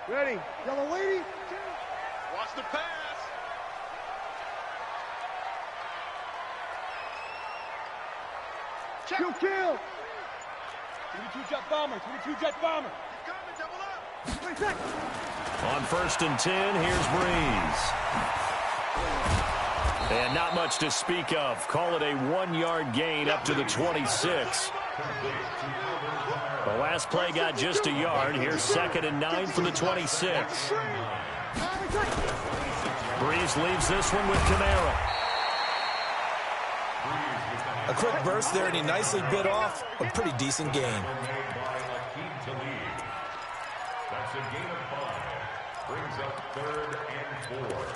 Ready. Yellow lady. Watch the pass. Check. Kill. 22 jet bomber. 22 jet bomber. He's coming, double up. 20 seconds. On 1st and 10, here's Breeze. And not much to speak of. Call it a 1-yard gain up to the 26. The last play got just a yard. Here's 2nd and 9 for the 26. Breeze leaves this one with Kamara. A quick burst there, and he nicely bit off a pretty decent gain. That's a gain of 5. Brings up 3rd and 4.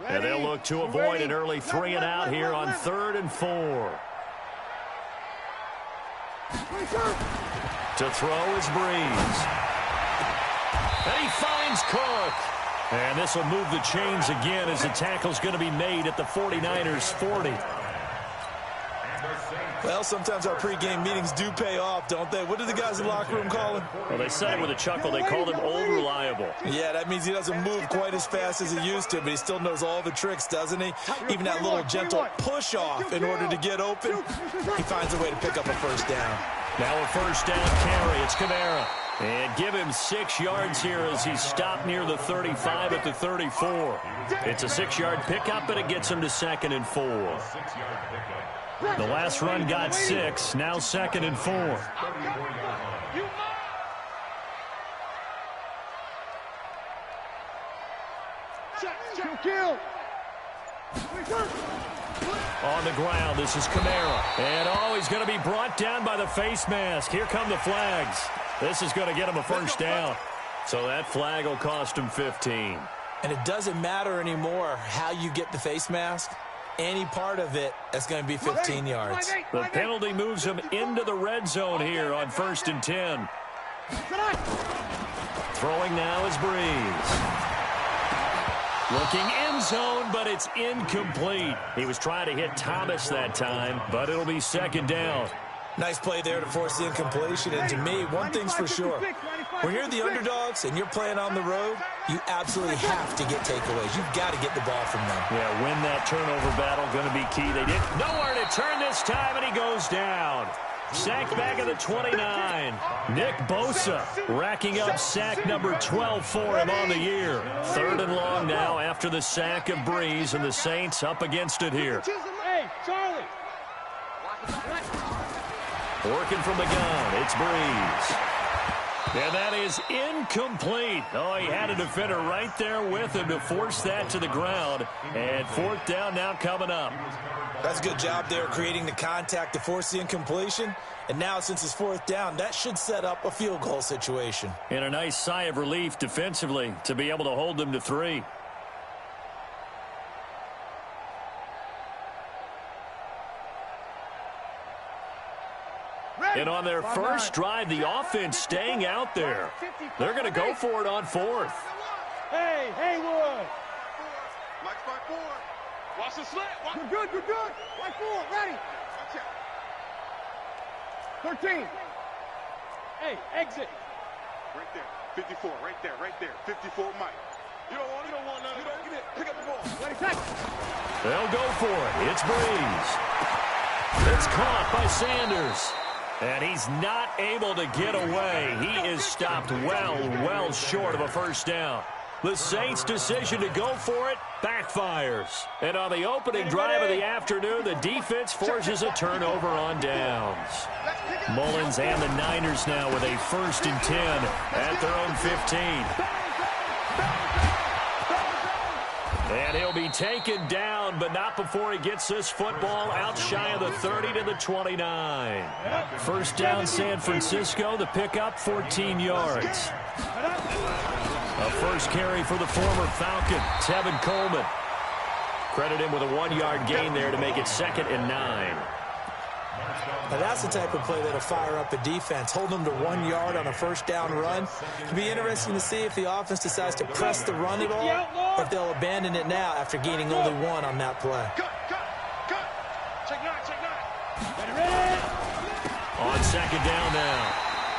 And they'll look to avoid an early 3 and out here on 3rd and 4. To throw is Breeze. And he finds Cook. And this will move the chains again as the tackle's going to be made at the 49ers 40. Well, sometimes our pregame meetings do pay off, don't they? What did the guys in the locker room call him? Well, they said it with a chuckle. They called him Old Reliable. Yeah, that means he doesn't move quite as fast as he used to, but he still knows all the tricks, doesn't he? Even that little gentle push-off in order to get open, he finds a way to pick up a first down. Now a 1st down carry. It's Kamara. And give him 6 yards here as he's stopped near the 35 at the 34. It's a 6-yard pickup, but it gets him to 2nd and 4. The last run got 6. Now 2nd and 4. Kill. On the ground, this is Kamara. And, he's going to be brought down by the face mask. Here come the flags. This is going to get him a 1st down. So that flag will cost him 15. And it doesn't matter anymore how you get the face mask. Any part of it, that's going to be 15 yards. The penalty moves him into the red zone here on 1st and 10. Throwing now is Breeze. Looking end zone, but it's incomplete. He was trying to hit Thomas that time, but it'll be 2nd down. Nice play there to force the incompletion. And to me, one thing's for sure. When you're the underdogs and you're playing on the road, you absolutely have to get takeaways. You've got to get the ball from them. Yeah, win that turnover battle, going to be key. They did nowhere to turn this time, and he goes down. Sacked back at the 29. Nick Bosa racking up sack number 12 for him on the year. 3rd and long now after the sack of Breeze, and the Saints up against it here. Hey, Charlie. Working from the gun, it's Breeze. And that is incomplete. Oh, he had a defender right there with him to force that to the ground. And 4th down now coming up. That's a good job there creating the contact to force the incompletion. And now since it's 4th down, that should set up a field goal situation. And a nice sigh of relief defensively to be able to hold them to 3. And on their first drive, the offense staying out there. They're going to go for it on 4th. Hey, Haywood. Mike 5-4. Watch the slant. Good. Right forward, ready. 13. Hey, exit. Right there. 54, right there. 54, Mike. You don't want none. You don't get it. Pick up the ball. Ready, take. They'll go for it. It's Breeze. It's caught by Sanders. And he's not able to get away. He is stopped well short of a 1st down. The Saints' decision to go for it backfires. And on the opening drive of the afternoon, the defense forces a turnover on downs. Mullins and the Niners now with a 1st and 10 at their own 15. And he'll be taken down, but not before he gets this football out shy of the 30 to the 29. 1st down, San Francisco. The pickup, 14 yards. A 1st carry for the former Falcon, Tevin Coleman. Credit him with a 1-yard gain there to make it 2nd and 9. Now that's the type of play that'll fire up a defense. Hold them to 1 yard on a first down run. It'll be interesting to see if the offense decides to press the run at all, or if they'll abandon it now after gaining only 1 on that play. Check nine. On second down now,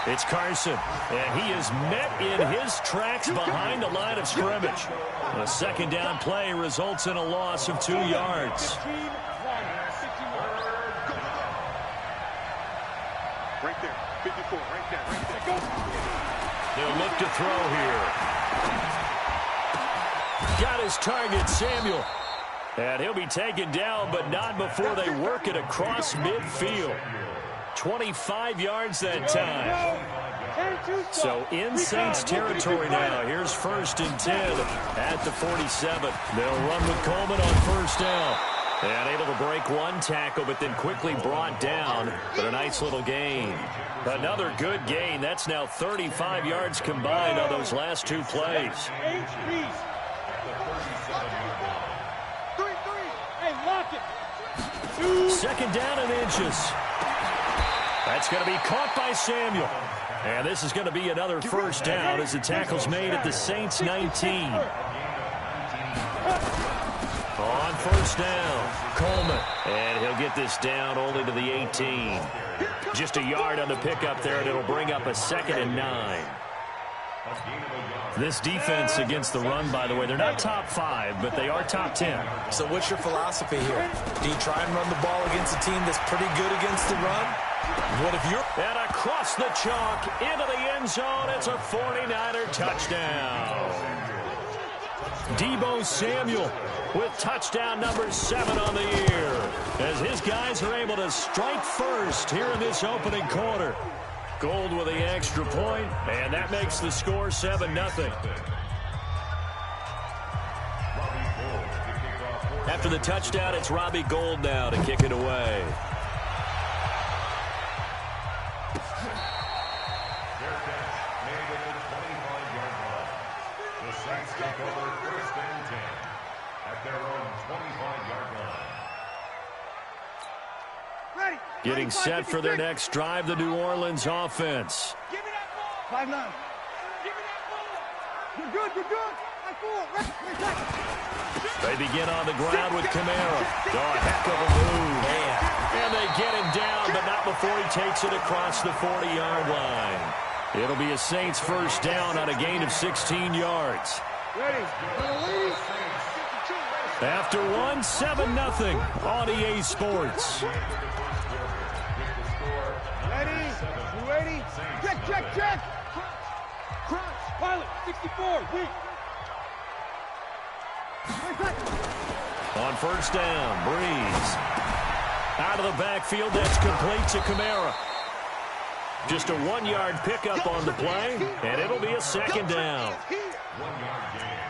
it's Carson, and he is met in his tracks behind the line of scrimmage. A second down play results in a loss of 2 yards. Right there, 54, right there. They'll look to throw here. Got his target, Samuel. And he'll be taken down, but not before they work it across midfield. 25 yards that time. So in Saints territory now. Here's 1st and 10 at the 47. They'll run with Coleman on first down. And able to break 1 tackle, but then quickly brought down. But a nice little gain. Another good gain. That's now 35 yards combined on those last 2 plays. Hey, lock it. 2nd down and inches. That's going to be caught by Samuel. And this is going to be another first down as the tackle's made at the Saints 19. On first down, Coleman. And he'll get this down only to the 18. Just a yard on the pickup there, and it'll bring up a 2nd and 9. This defense against the run, by the way, they're not top 5, but they are top 10. So what's your philosophy here? Do you try and run the ball against a team that's pretty good against the run? What if you're... And across the chalk, into the end zone, it's a 49er touchdown. Deebo Samuel with touchdown number 7 on the year, as his guys are able to strike first here in this opening quarter. Gold with the extra point, and that makes the score 7-0. After the touchdown, it's Robbie Gould now to kick it away. The Saints take over 1st and 10 at their own 25-yard line. Getting set for their next drive, the New Orleans offense. Give me that ball. 5-9. Give me that ball. You're good. They begin on the ground with Kamara. Oh, a heck of a move. And they get him down, but not before he takes it across the 40-yard line. It'll be a Saints first down on a gain of 16 yards. Ready. After 7-0 on EA Sports. Ready. You ready? Check. Crunch. Pilot. 64. Weak. On first down, Breeze. Out of the backfield, that's complete to Kamara. Just a 1-yard pickup on the play, and it'll be a 2nd down.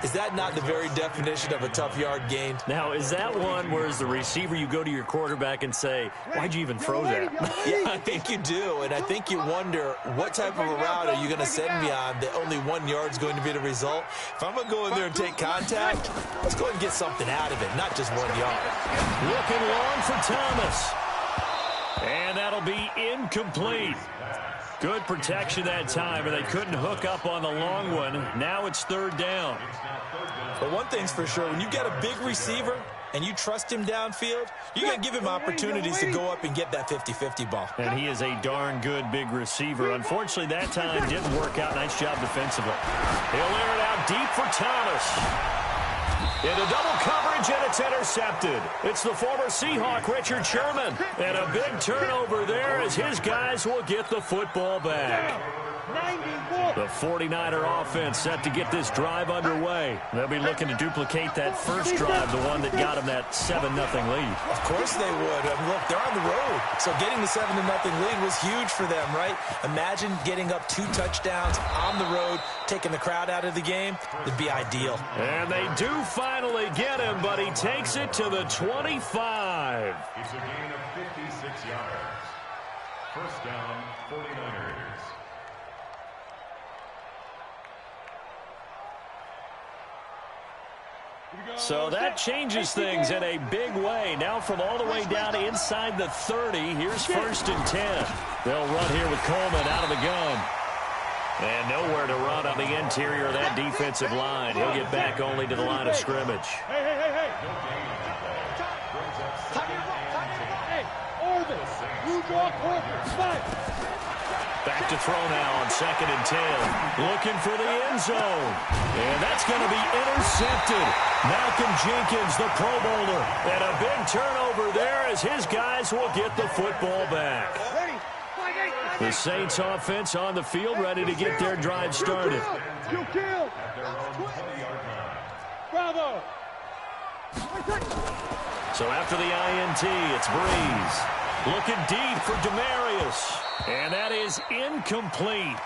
Is that not the very definition of a tough yard gain? Now, is that one where as the receiver you go to your quarterback and say, why'd you even throw that? Yeah, I think you do, and I think you wonder what type of a route are you going to send me on that only 1 yard's going to be the result? If I'm going to go in there and take contact, let's go ahead and get something out of it, not just 1 yard. Looking long for Thomas. And that'll be incomplete. Good protection that time, and they couldn't hook up on the long one. Now it's 3rd down. But one thing's for sure, when you got a big receiver and you trust him downfield, you're going to give him opportunities to go up and get that 50-50 ball. And he is a darn good big receiver. Unfortunately, that time didn't work out. Nice job defensively. He'll air it out deep for Thomas. Into double coverage, and it's intercepted. It's the former Seahawk, Richard Sherman. And a big turnover there as his guys will get the football back. The 49er offense set to get this drive underway. They'll be looking to duplicate that first drive, the one that got them that 7-0 lead. Of course they would. I mean, look, they're on the road. So getting the 7-0 lead was huge for them, right? Imagine getting up 2 touchdowns on the road, taking the crowd out of the game. It'd be ideal. And they do finally get him, but he takes it to the 25. It's a gain of 56 yards. First down, 49ers. So that changes things in a big way. Now from all the way down inside the 30, here's 1st and 10. They'll run here with Coleman out of the gun. And nowhere to run on the interior of that defensive line. He'll get back only to the line of scrimmage. Hey. Orvis. You draw Orvis. Back to throw now on 2nd and 10. Looking for the end zone. And that's going to be intercepted. Malcolm Jenkins, the Pro Bowler. And a big turnover there as his guys will get the football back. The Saints offense on the field ready to get their drive started. Kill. Bravo. So after the INT, it's Breeze. Looking deep for Demarius. And that is incomplete.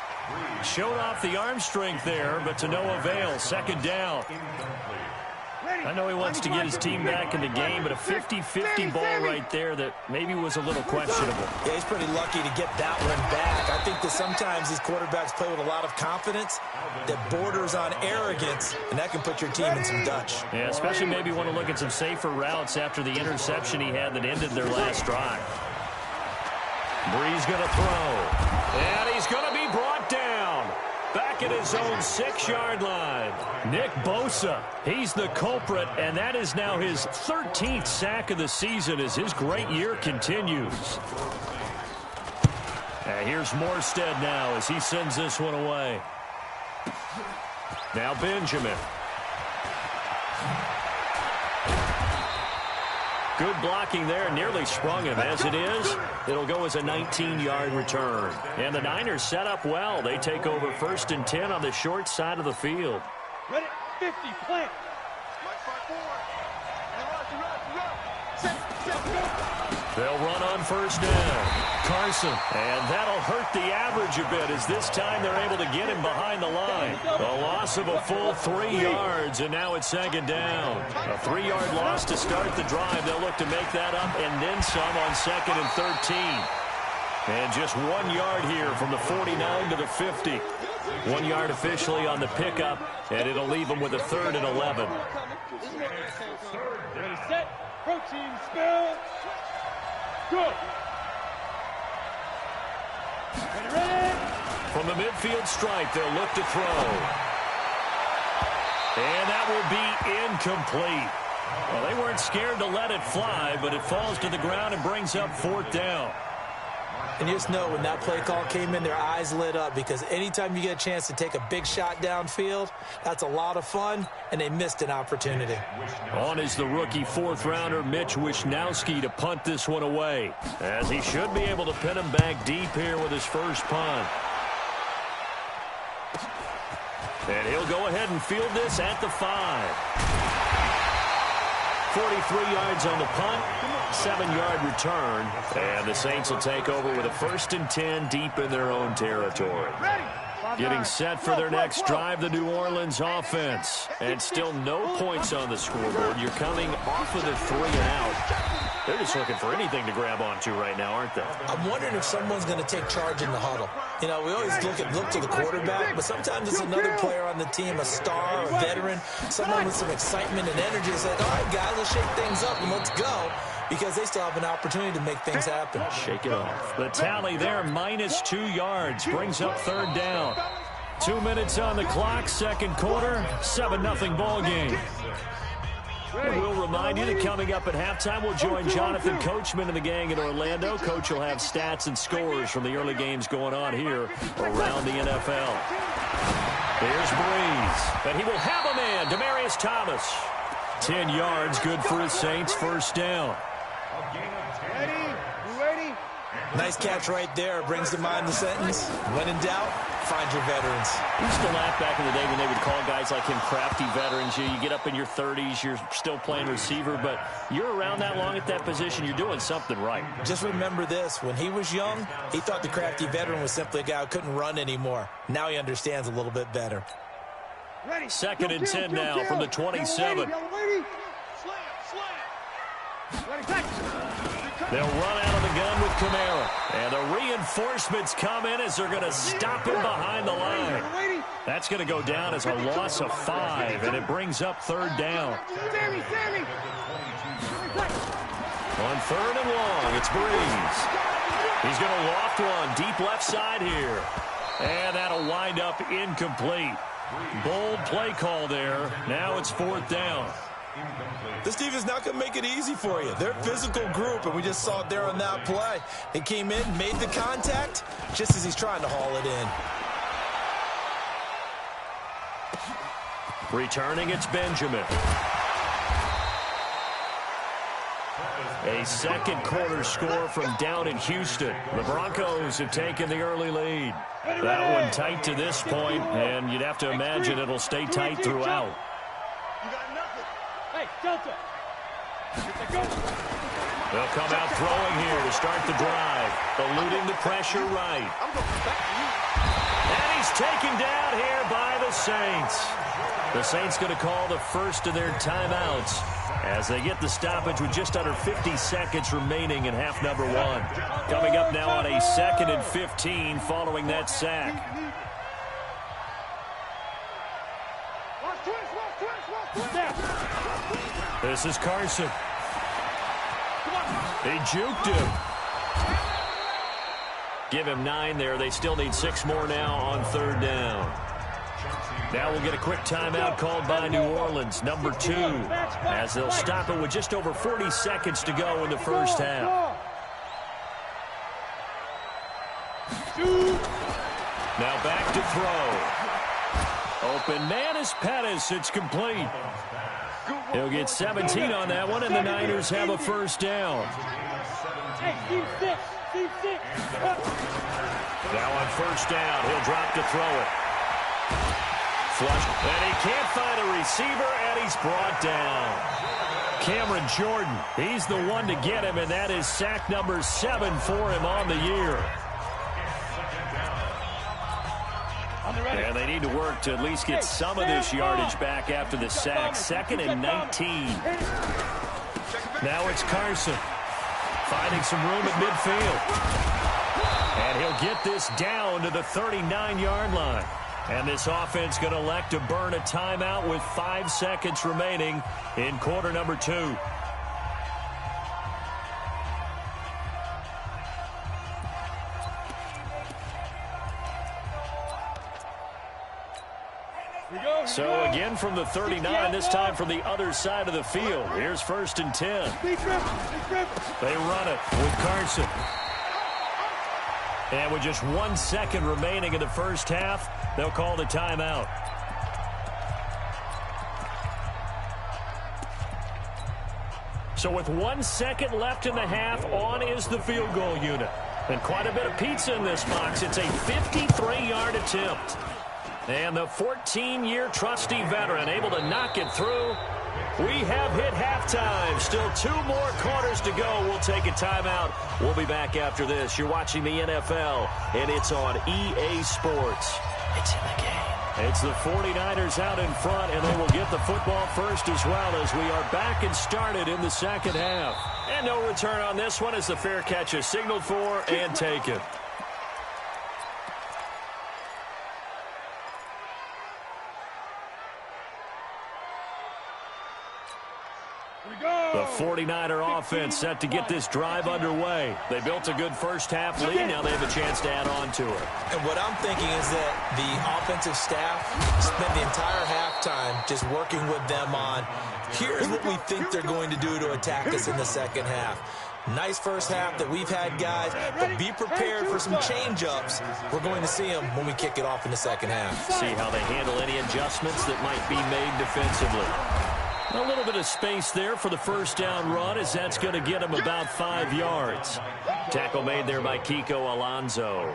Showed off the arm strength there, but to no avail. 2nd down. I know he wants to get his team back in the game, but a 50-50 ball right there that maybe was a little questionable. Yeah, he's pretty lucky to get that one back. I think that sometimes these quarterbacks play with a lot of confidence that borders on arrogance, and that can put your team in some Dutch. Yeah, especially maybe want to look at some safer routes after the interception he had that ended their last drive. Breeze going to throw, and he's going to be brought down. Back at his own 6-yard line. Nick Bosa, he's the culprit, and that is now his 13th sack of the season as his great year continues. And here's Morstead now as he sends this one away. Now Benjamin. Good blocking there, nearly sprung him. As it is, it'll go as a 19-yard return. And the Niners set up well. They take over 1st and 10 on the short side of the field. Ready, 50, plant. They'll run on 1st down. Carson, and that'll hurt the average a bit as this time they're able to get him behind the line. A loss of a full 3 yards, and now it's 2nd down. A 3-yard loss to start the drive. They'll look to make that up and then some on 2nd and 13. And just 1 yard here from the 49 to the 50. 1 yard officially on the pickup, and it'll leave them with a 3rd and 11. Ready, set, protein, spill. Good. Ready. From the midfield stripe, they'll look to throw. And that will be incomplete. Well, they weren't scared to let it fly, but it falls to the ground and brings up 4th down. And you just know when that play call came in, their eyes lit up because anytime you get a chance to take a big shot downfield, that's a lot of fun, and they missed an opportunity. On is the rookie 4th-rounder Mitch Wishnowsky to punt this one away, as he should be able to pin him back deep here with his first punt. And he'll go ahead and field this at the 5. 43 yards on the punt, 7-yard return, and the Saints will take over with a 1st and 10 deep in their own territory. Getting set for their next drive, the New Orleans offense. And still no points on the scoreboard. You're coming off of the 3 and out. They're just looking for anything to grab onto right now, aren't they? I'm wondering if someone's going to take charge in the huddle. You know, we always look to the quarterback, but sometimes it's another player on the team, a star, a veteran, someone with some excitement and energy. It's like, all right, guys, let's shake things up and let's go, because they still have an opportunity to make things happen. Shake it off. The tally there, minus 2 yards, brings up 3rd down. 2 minutes on the clock, 2nd quarter, 7-0 ball game. And we'll remind you that coming up at halftime, we'll join Jonathan Coachman and the gang in Orlando. Coach will have stats and scores from the early games going on here around the NFL. Here's Breeze, and he will have a man, Demarius Thomas. 10 yards, good for his Saints, 1st down. Ready? You ready? Nice catch right there. Brings to mind the sentence, when in doubt, find your veterans. We used to laugh back in the day when they would call guys like him crafty veterans. You get up in your 30s, you're still playing receiver, but you're around that long at that position, you're doing something right. Just remember this. When he was young, he thought the crafty veteran was simply a guy who couldn't run anymore. Now he understands a little bit better. Ready? 2nd and 10 now from the 27. Ready? Ready, catch. They'll run out of the gun with Kamara. And the reinforcements come in as they're going to stop him behind the line. That's going to go down as a loss of 5, and it brings up 3rd down. On 3rd and long, it's Breeze. He's going to loft one deep left side here. And that'll wind up incomplete. Bold play call there. Now it's 4th down. This defense not going to make it easy for you. They're a physical group, and we just saw it there on that play. He came in, made the contact, just as he's trying to haul it in. Returning, it's Benjamin. A second quarter score from down in Houston. The Broncos have taken the early lead. That one tight to this point, and you'd have to imagine it'll stay tight throughout. Hey, Delta. They'll come out throwing here to start the drive. Eluding the pressure right. And he's taken down here by the Saints. The Saints going to call the first of their timeouts as they get the stoppage with just under 50 seconds remaining in half number 1. Coming up now on a 2nd and 15 following that sack. This is Carson. They juked him. Give him 9 there. They still need 6 more now on 3rd down. Now we'll get a quick timeout called by New Orleans, number 2, as they'll stop it with just over 40 seconds to go in the first half. Now back to throw. Open man is Pettis. It's complete. He'll get 17 on that one, and the Niners have a first down. Now on first down, he'll drop to throw it. Flush, and he can't find a receiver, and he's brought down. Cameron Jordan, he's the one to get him, and that is sack number 7 for him on the year. And they need to work to at least get some of this yardage back after the sack. 2nd and 19. Now it's Carson finding some room at midfield. And he'll get this down to the 39-yard line. And this offense going to elect to burn a timeout with 5 seconds remaining in quarter number 2. So again from the 39, this time from the other side of the field. Here's 1st and 10. They run it with Carson. And with just 1 second remaining in the first half, they'll call the timeout. So with 1 second left in the half, on is the field goal unit. And quite a bit of pizza in this box. It's a 53-yard attempt. And the 14-year trusty veteran able to knock it through. We have hit halftime. Still 2 more quarters to go. We'll take a timeout. We'll be back after this. You're watching the NFL, and it's on EA Sports. It's in the game. It's the 49ers out in front, and they will get the football first as well as we are back and started in the second half. And no return on this one as the fair catch is signaled for and taken. The 49er offense set to get this drive underway. They built a good first half lead. Now they have a chance to add on to it. And what I'm thinking is that the offensive staff spent the entire halftime just working with them on, here's what we think they're going to do to attack us in the second half. Nice first half that we've had, guys, but be prepared for some change-ups. We're going to see them when we kick it off in the second half. See how they handle any adjustments that might be made defensively. A little bit of space there for the first down run as that's going to get him about 5 yards. Tackle made there by Kiko Alonso.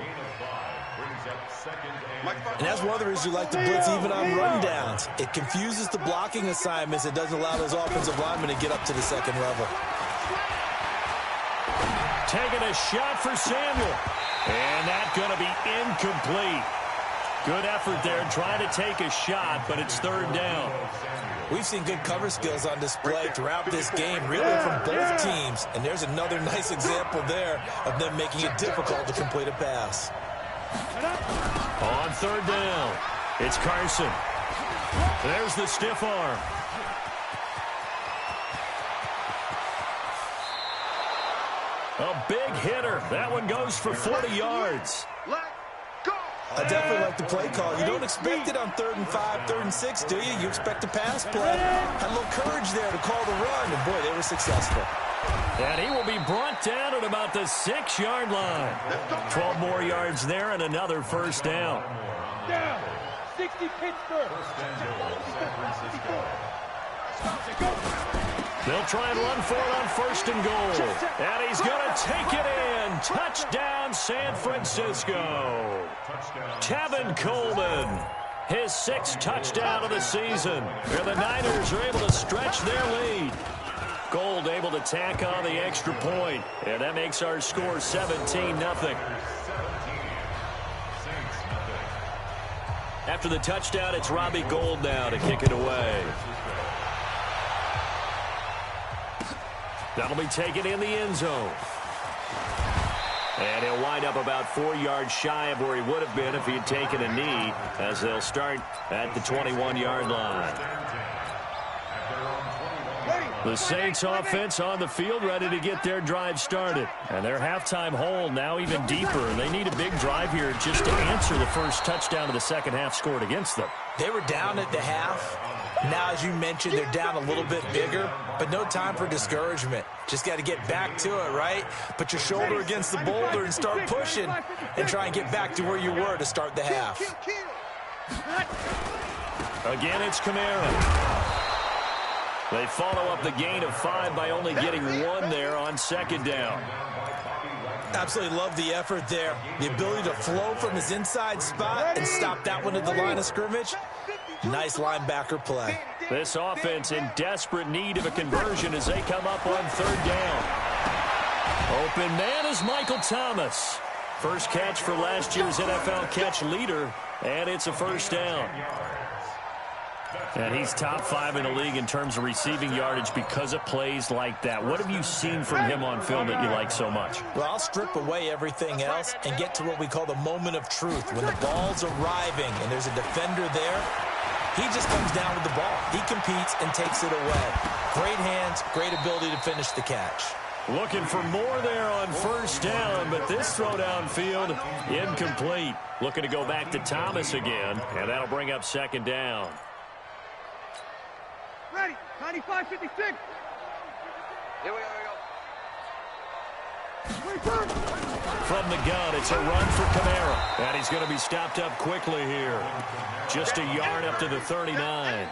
And that's one of the reasons we like to blitz even on rundowns. It confuses the blocking assignments. It doesn't allow those offensive linemen to get up to the second level. Taking a shot for Samuel. And that's going to be incomplete. Good effort there trying to take a shot, but it's 3rd down. We've seen good cover skills on display throughout this game, really from both teams. And there's another nice example there of them making it difficult to complete a pass. On third down, it's Carson. There's the stiff arm. A big hitter. That one goes for 40 yards. I definitely like the play call. You don't expect it on 3rd and 5, 3rd and 6, do you? You expect a pass play. Had a little courage there to call the run, and boy, they were successful. And he will be brought down at about the 6-yard line. 12 more yards there and another first down. Down. 60 Pittsburgh. They'll try and run for it on 1st and goal. And he's going to take it in. Touchdown, San Francisco. Tevin Coleman, his 6th touchdown of the season. And the Niners are able to stretch their lead. Gold able to tack on the extra point. And that makes our score 17-0. After the touchdown, it's Robbie Gould now to kick it away. That'll be taken in the end zone. And he'll wind up about 4 yards shy of where he would have been if he had taken a knee, as they'll start at the 21-yard line. The Saints offense on the field, ready to get their drive started. And their halftime hole now even deeper. They need a big drive here just to answer the first touchdown of the second half scored against them. They were down at the half. Now, as you mentioned, they're down a little bit bigger, but no time for discouragement. Just got to get back to it, right? Put your shoulder against the boulder and start pushing and try and get back to where you were to start the half. Again, it's Kamara. They follow up the gain of 5 by only getting 1 there on 2nd down. Absolutely love the effort there. The ability to flow from his inside spot and stop that one at the line of scrimmage. Nice linebacker play. This offense in desperate need of a conversion as they come up on 3rd down. Open man is Michael Thomas. First catch for last year's NFL catch leader, and it's a first down. And he's top 5 in the league in terms of receiving yardage because of plays like that. What have you seen from him on film that you like so much? Well, I'll strip away everything else and get to what we call the moment of truth. When the ball's arriving and there's a defender there, he just comes down with the ball. He competes and takes it away. Great hands, great ability to finish the catch. Looking for more there on 1st down, but this throw downfield incomplete. Looking to go back to Thomas again, and that'll bring up 2nd down. Ready, 95-56. Here we go, From the gun, it's a run for Kamara. And he's going to be stopped up quickly here. Just a yard up to the 39.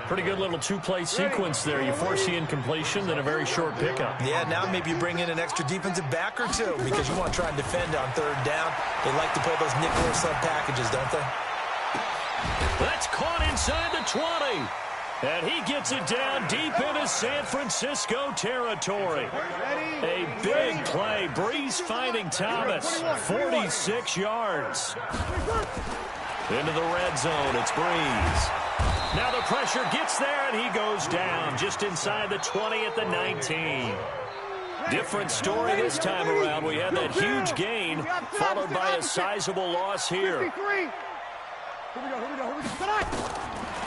Pretty good little 2-play sequence there. You force the incompletion, then a very short pickup. Yeah, now maybe you bring in an extra defensive back or two because you want to try and defend on 3rd down. They like to play those nickel or sub packages, don't they? That's caught inside the 20. And he gets it down deep into San Francisco territory. A big play. Breeze finding Thomas. 46 yards. Into the red zone. It's Breeze. Now the pressure gets there, and he goes down just inside the 20 at the 19. Different story this time around. We had that huge gain, followed by a sizable loss here.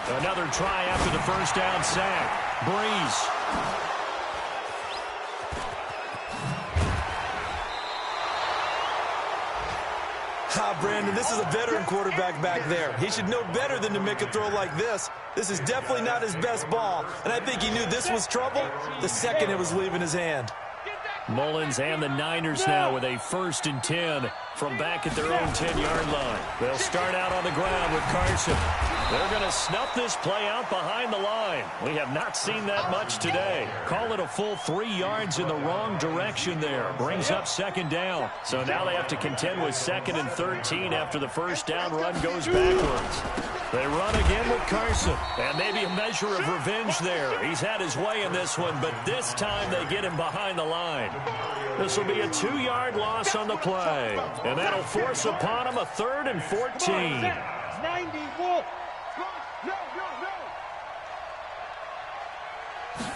Another try after the first down sack. Breeze. Brandon, this is a veteran quarterback back there. He should know better than to make a throw like this. This is definitely not his best ball, and I think he knew this was trouble the second it was leaving his hand. Mullins and the Niners now with a 1st and 10 from back at their own 10-yard line. They'll start out on the ground with Carson. They're going to snuff this play out behind the line. We have not seen that much today. Call it a full 3 yards in the wrong direction there. Brings up 2nd down. So now they have to contend with 2nd and 13 after the first down run goes backwards. They run again with Carson. And maybe a measure of revenge there. He's had his way in this one, but this time they get him behind the line. This will be a 2-yard loss on the play. And that'll force upon him a 3rd and 14. 90 Wolf.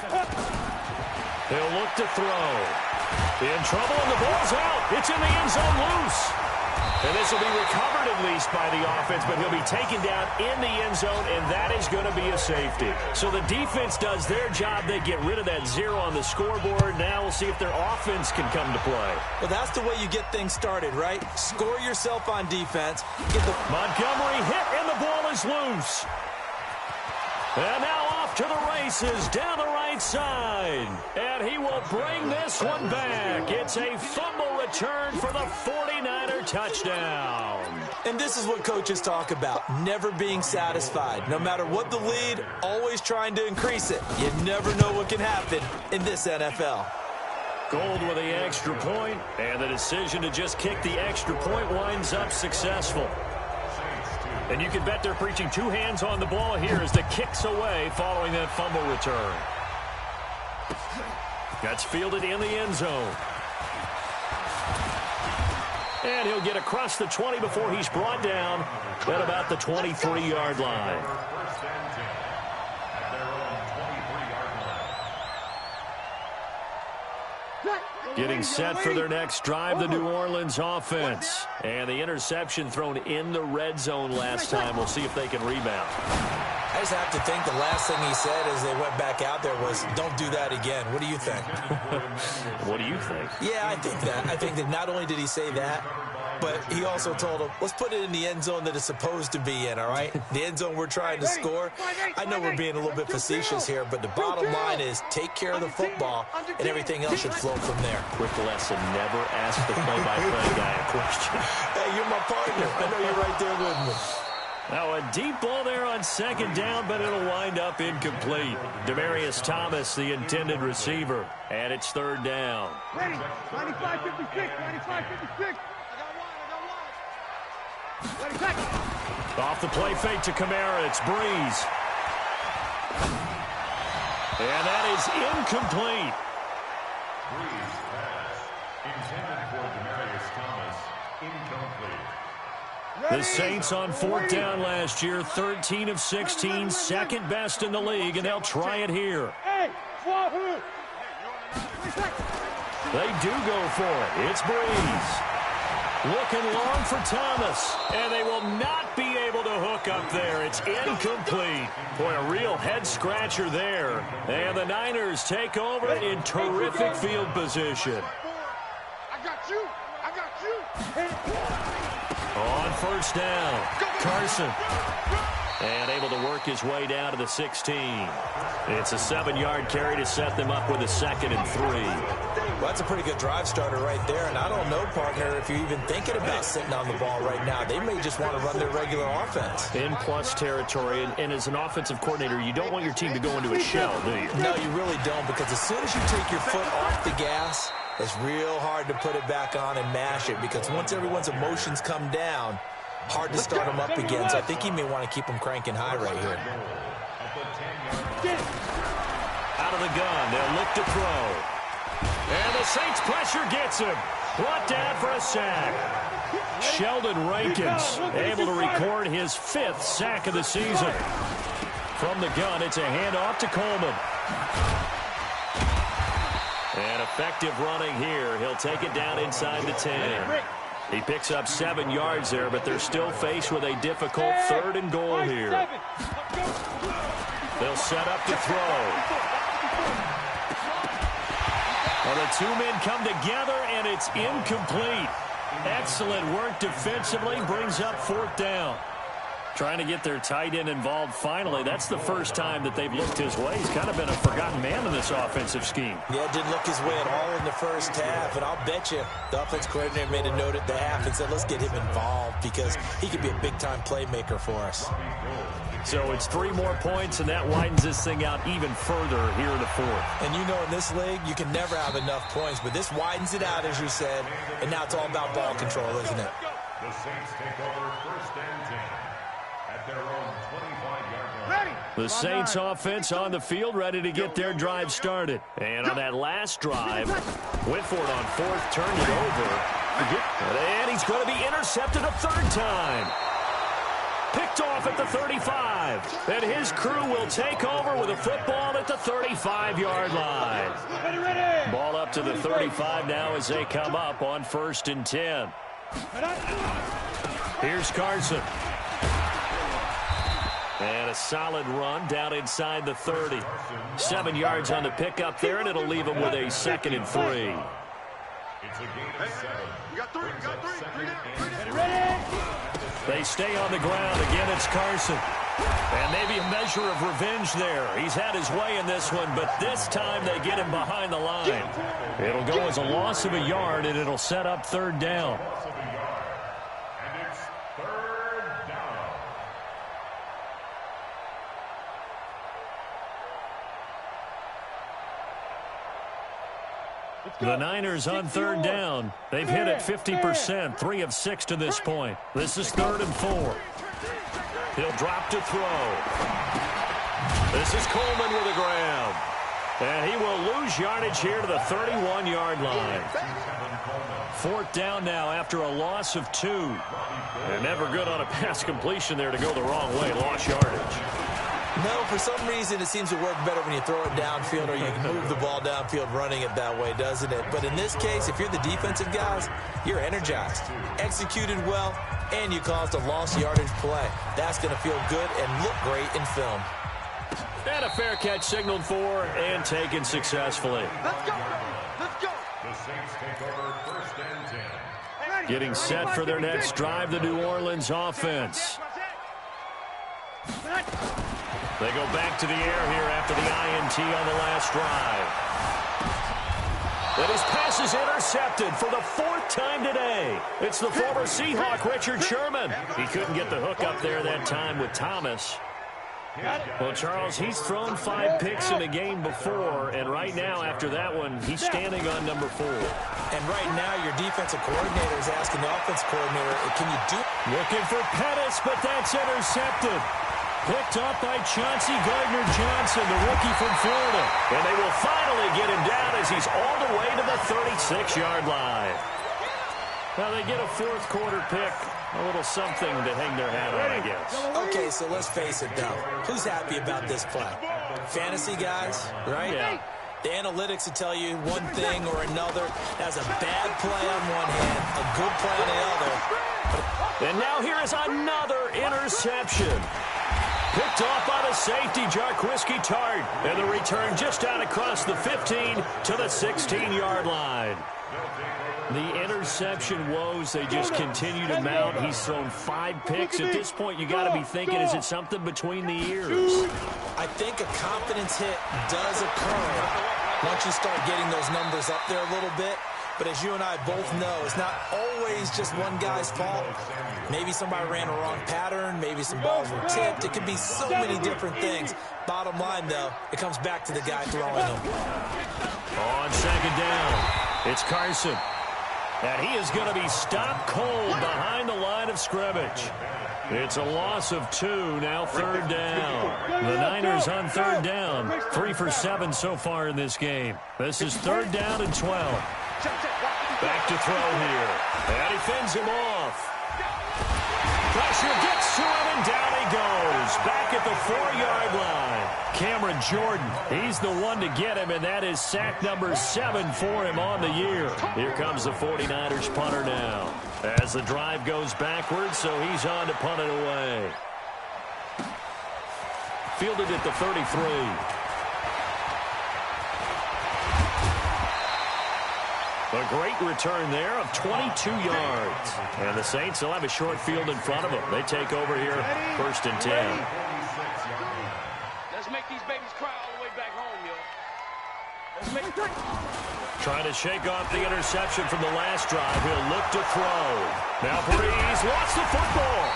He'll look to throw. In trouble, and the ball's out. It's in the end zone loose. And this will be recovered at least by the offense, but he'll be taken down in the end zone, and that is going to be a safety. So the defense does their job. They get rid of that 0 on the scoreboard. Now we'll see if their offense can come to play. Well, that's the way you get things started, right? Score yourself on defense. Montgomery hit, and the ball is loose. And now off to the races down the right side. And he will bring this one back. It's a fumble return for the 49er touchdown. And this is what coaches talk about, never being satisfied. No matter what the lead, always trying to increase it. You never know what can happen in this NFL. Gold with the extra point, and the decision to just kick the extra point winds up successful. And you can bet they're preaching 2 hands on the ball here as the kick's away following that fumble return. That's fielded in the end zone. And he'll get across the 20 before he's brought down at about the 23-yard line. Getting set for their next drive, the New Orleans offense. And the interception thrown in the red zone last time. We'll see if they can rebound. I just have to think the last thing he said as they went back out there was, don't do that again. What do you think? What do you think? Yeah, I think that. I think that not only did he say that, but he also told him, let's put it in the end zone that it's supposed to be in, all right? The end zone we're trying to score. I know we're being a little bit facetious here, but the bottom line is take care of the football, and everything else should flow from there. Rick Lesson never asked the play-by-play guy a question. Hey, you're my partner. I know you're right there with me. Now a deep ball there on second down, but it'll wind up incomplete. Demaryius Thomas, the intended receiver, and it's third down. Ready, 95-56, 95-56. Off the play fake to Kamara, it's Breeze. And that is incomplete. Breeze pass intended for Demaryius Thomas, incomplete. The Saints on 4th down last year, 13 of 16, second best in the league, and they'll try it here. They do go for it. It's Breeze. Looking long for Thomas, and they will not be able to hook up there. It's incomplete. Boy, a real head-scratcher there. And the Niners take over in terrific field position. I got you. I got you. On first down, Carson. And able to work his way down to the 16. It's a 7-yard carry to set them up with a 2nd and 3. Well, that's a pretty good drive starter right there. And I don't know, partner, if you're even thinking about sitting on the ball right now. They may just want to run their regular offense. In plus territory. And as an offensive coordinator, you don't want your team to go into a shell, do you? No, you really don't, because as soon as you take your foot off the gas, it's real hard to put it back on and mash it. Because once everyone's emotions come down, hard to start them up again. So I think he may want to keep them cranking high right here. Out of the gun, they'll look to throw. And the Saints pressure gets him. Brought down for a sack. Sheldon Rankins able to record his 5th sack of the season. From the gun, it's a handoff to Coleman. And effective running here. He'll take it down inside the 10. He picks up 7 yards there, but they're still faced with a difficult 3rd and goal here. They'll set up to throw. Well, the 2 men come together, and it's incomplete. Excellent work defensively, brings up 4th down. Trying to get their tight end involved finally. That's the first time that they've looked his way. He's kind of been a forgotten man in this offensive scheme. Yeah, it didn't look his way at all in the first half, and I'll bet you the offense coordinator made a note at the half and said, let's get him involved because he could be a big-time playmaker for us. So it's 3 more points, and that widens this thing out even further here in the 4th. And you know in this league, you can never have enough points, but this widens it out, as you said, and now it's all about ball control, isn't it? The Saints take over 1st and 10 at their own 25-yard line. The Saints offense on the field, ready to get their drive started. And on that last drive, went for it on 4th, turned it over. And he's going to be intercepted a 3rd time. Picked picked off at the 35. And his crew will take over with a football at the 35-yard line. Ball up to the 35 now as they come up on 1st and 10. Here's Carson. And a solid run down inside the 30. 7 yards on the pickup there, and it'll leave him with a 2nd and 3. It's a gain of 7. We got three. They stay on the ground. Again, it's Carson. And maybe a measure of revenge there. He's had his way in this one, but this time they get him behind the line. It'll go as a loss of a yard, and it'll set up 3rd down. And it's 3rd down. The Niners on 3rd down. They've hit it 50%, 3 of 6 to this point. This is 3rd and 4. He'll drop to throw. This is Coleman with a grab. And he will lose yardage here to the 31-yard line. 4th down now after a loss of 2. And never good on a pass completion there to go the wrong way. Lost yardage. No, for some reason it seems to work better when you throw it downfield or you can move the ball downfield running it that way, doesn't it? But in this case, if you're the defensive guys, you're energized, executed well, and you caused a lost yardage play. That's going to feel good and look great in film. And a fair catch signaled for and taken successfully. Let's go. The Saints take over 1st and 10. Getting set for their next drive, the New Orleans offense. They go back to the air here after the INT on the last drive. And his pass is intercepted for the 4th time today. It's the former Seahawk, Richard Sherman. He couldn't get the hook up there that time with Thomas. Well, Charles, he's thrown 5 picks in a game before, and right now, after that one, he's standing on number 4. And right now, your defensive coordinator is asking the offensive coordinator, can you do... Looking for Pettis, but that's intercepted. Picked up by Chauncey Gardner-Johnson, the rookie from Florida. And they will finally get him down as he's all the way to the 36-yard line. Well, they get a 4th quarter pick. A little something to hang their hat on, I guess. Okay, so let's face it, though. Who's happy about this play? Fantasy guys, right? Yeah. The analytics will tell you one thing or another. That's a bad play on one hand, a good play on the other. And now here is another interception. Picked off by the safety, Jarquiski Tart. And the return just out across the 15 to the 16-yard line. The interception woes, they just continue to mount. He's thrown 5 picks. At this point, you got to be thinking, is it something between the ears? I think a confidence hit does occur once you start getting those numbers up there a little bit. But as you and I both know, it's not always just one guy's fault. Maybe somebody ran a wrong pattern. Maybe some balls were tipped. It could be so many different things. Bottom line, though, it comes back to the guy throwing them. On 2nd down, it's Carson. And he is going to be stopped cold behind the line of scrimmage. It's a loss of 2, now 3rd down. The Niners on 3rd down, 3 for 7 so far in this game. This is 3rd down and 12. Back to throw here. And he fends him off. Pressure gets to him, and down he goes. Back at the 4-yard line. Cameron Jordan, he's the one to get him, and that is sack number 7 for him on the year. Here comes the 49ers punter now. As the drive goes backwards, so he's on to punt it away. Fielded at the 33. A great return there of 22 yards. And the Saints will have a short field in front of them. They take over here, 1st and 10. Let's make these babies cry all the way back home, yo. Let's make it. Trying to shake off the interception from the last drive. He'll look to throw. Now Breeze lost the football.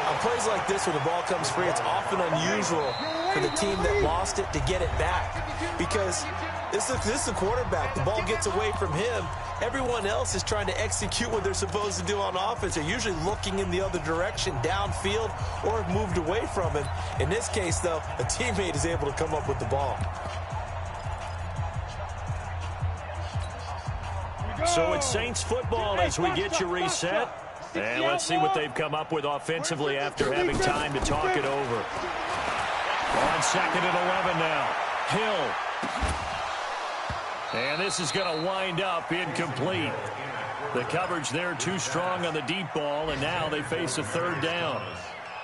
On plays like this where the ball comes free, it's often unusual for the team that lost it to get it back. Because this is the quarterback. The ball gets away from him. Everyone else is trying to execute what they're supposed to do on offense. They're usually looking in the other direction, downfield, or have moved away from him. In this case, though, a teammate is able to come up with the ball. So it's Saints football as we get you reset. And let's see what they've come up with offensively after having time to talk it over. On 2nd and 11 now. Hill. And this is going to wind up incomplete. The coverage there too strong on the deep ball, and now they face a 3rd down.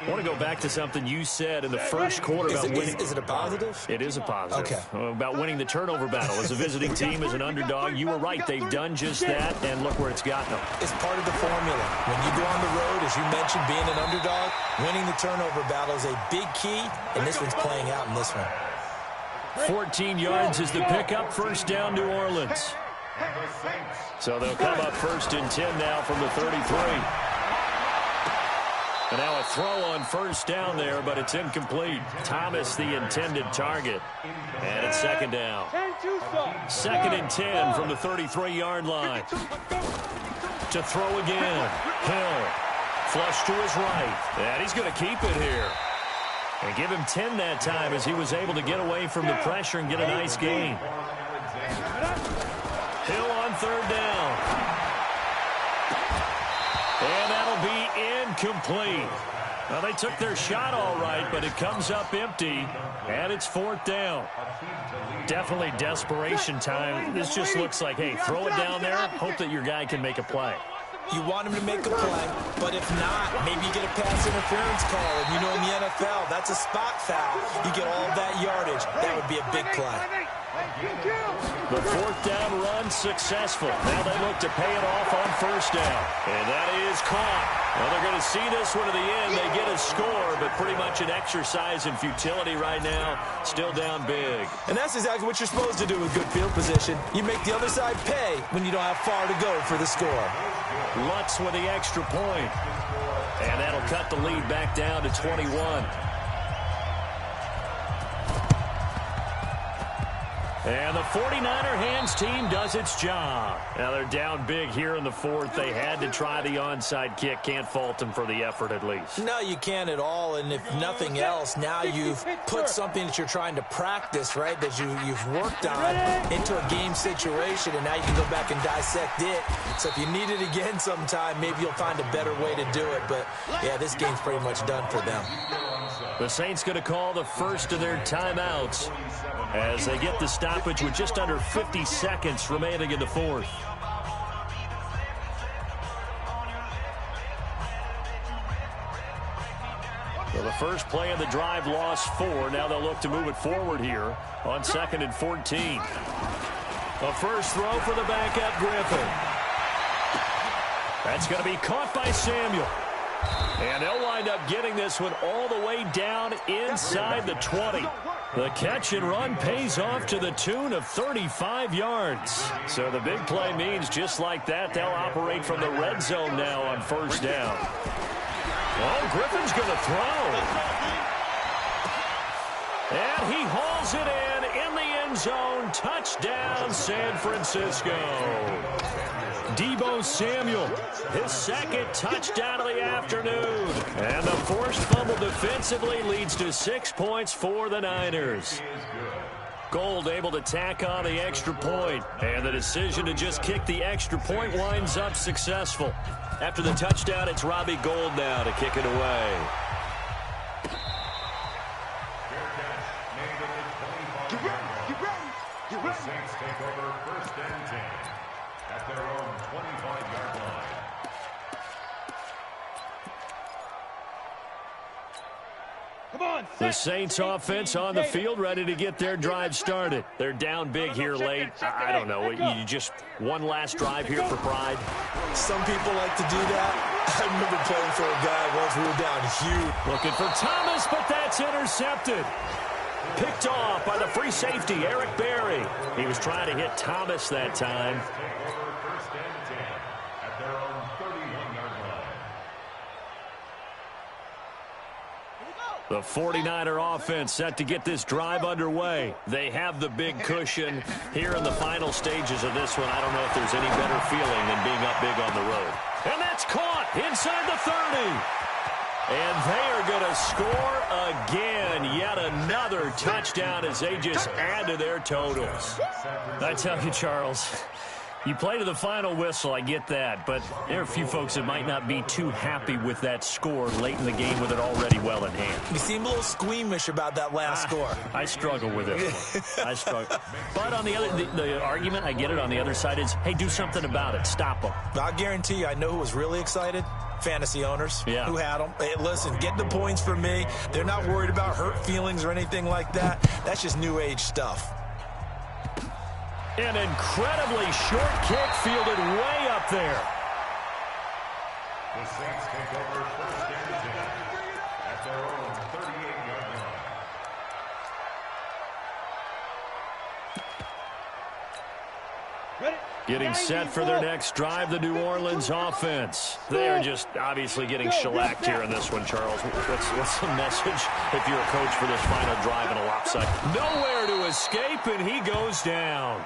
I want to go back to something you said in the first quarter about winning. Is it a positive? It is a positive. Okay. About winning the turnover battle. As a visiting team, as an underdog, you were right. They've done just that, and look where it's gotten them. It's part of the formula. When you go on the road, as you mentioned, being an underdog, winning the turnover battle is a big key, and this one's playing out in this one. 14 yards is the pickup. 1st down, New Orleans. So they'll come up 1st and 10 now from the 33. And now a throw on 1st down there, but it's incomplete. Thomas, the intended target. And it's 2nd down. 2nd and 10 from the 33-yard line. To throw again. Hill. Flush to his right. And he's going to keep it here. And give him 10 that time as he was able to get away from the pressure and get a nice gain. Hill on 3rd down. And that'll be incomplete. Well, they took their shot all right, but it comes up empty, and it's 4th down. Definitely desperation time. This just looks like, hey, throw it down there, hope that your guy can make a play. You want him to make a play, but if not, maybe you get a pass interference call. And you know in the NFL, that's a spot foul. You get all of that yardage. That would be a big play. The 4th down run successful. Now they look to pay it off on 1st down. And that is caught. Well, they're going to see this one to the end. They get a score, but pretty much an exercise in futility right now. Still down big. And that's exactly what you're supposed to do with good field position. You make the other side pay when you don't have far to go for the score. Lutz with the extra point. And that'll cut the lead back down to 21. And the 49er hands team does its job. Now they're down big here in the 4th. They had to try the onside kick. Can't fault them for the effort at least. No, you can't at all. And if nothing else, now you've put something that you're trying to practice, right, that you've worked on into a game situation, and now you can go back and dissect it. So if you need it again sometime, maybe you'll find a better way to do it. But, yeah, this game's pretty much done for them. The Saints going to call the first of their timeouts as they get the stoppage with just under 50 seconds remaining in the 4th. So the first play of the drive lost 4. Now they'll look to move it forward here on 2nd and 14. A first throw for the backup Griffin. That's going to be caught by Samuel. And they'll wind up getting this one all the way down inside the 20. The catch and run pays off to the tune of 35 yards. So the big play means just like that, they'll operate from the red zone now on 1st down. Oh, Griffin's going to throw. And he hauls it in the end zone. Touchdown, San Francisco. Deebo Samuel, his 2nd touchdown of the afternoon. And the forced fumble defensively leads to 6 points for the Niners. Gold able to tack on the extra point. And the decision to just kick the extra point winds up successful. After the touchdown, it's Robbie Gould now to kick it away. The Saints take over 1st and 10 at their own 25-yard line. The Saints offense on the field, ready to get their drive started. They're down big here late. I don't know. You just one last drive here for pride. Some people like to do that. I remember playing for a guy once we were down huge. Looking for Thomas, but that's intercepted. Picked off by the free safety, Eric Berry. He was trying to hit Thomas that time. The 49er offense set to get this drive underway. They have the big cushion here in the final stages of this one. I don't know if there's any better feeling than being up big on the road. And that's caught inside the 30. And they are going to score again. Yet another touchdown as they just add to their totals. I tell you, Charles, You play to the final whistle, I get that, but there are a few folks that might not be too happy with that score late in the game with it already well in hand. You seem a little squeamish about that last score. I struggle with it. I struggle. But on the other, the argument, I get it, on the other side is, hey, do something about it. Stop them. I guarantee you, I know who was really excited. Fantasy owners who had them. Hey, listen, get the points for me. They're not worried about hurt feelings or anything like that. That's just new age stuff. An incredibly short kick fielded way up there. The Saints take over first and 10 at their own 38-yard line. Getting set for their next drive, the New Orleans offense. They're just obviously getting shellacked here in this one, Charles. What's the message if you're a coach for this final drive in a lopsided? Nowhere to escape, and he goes down.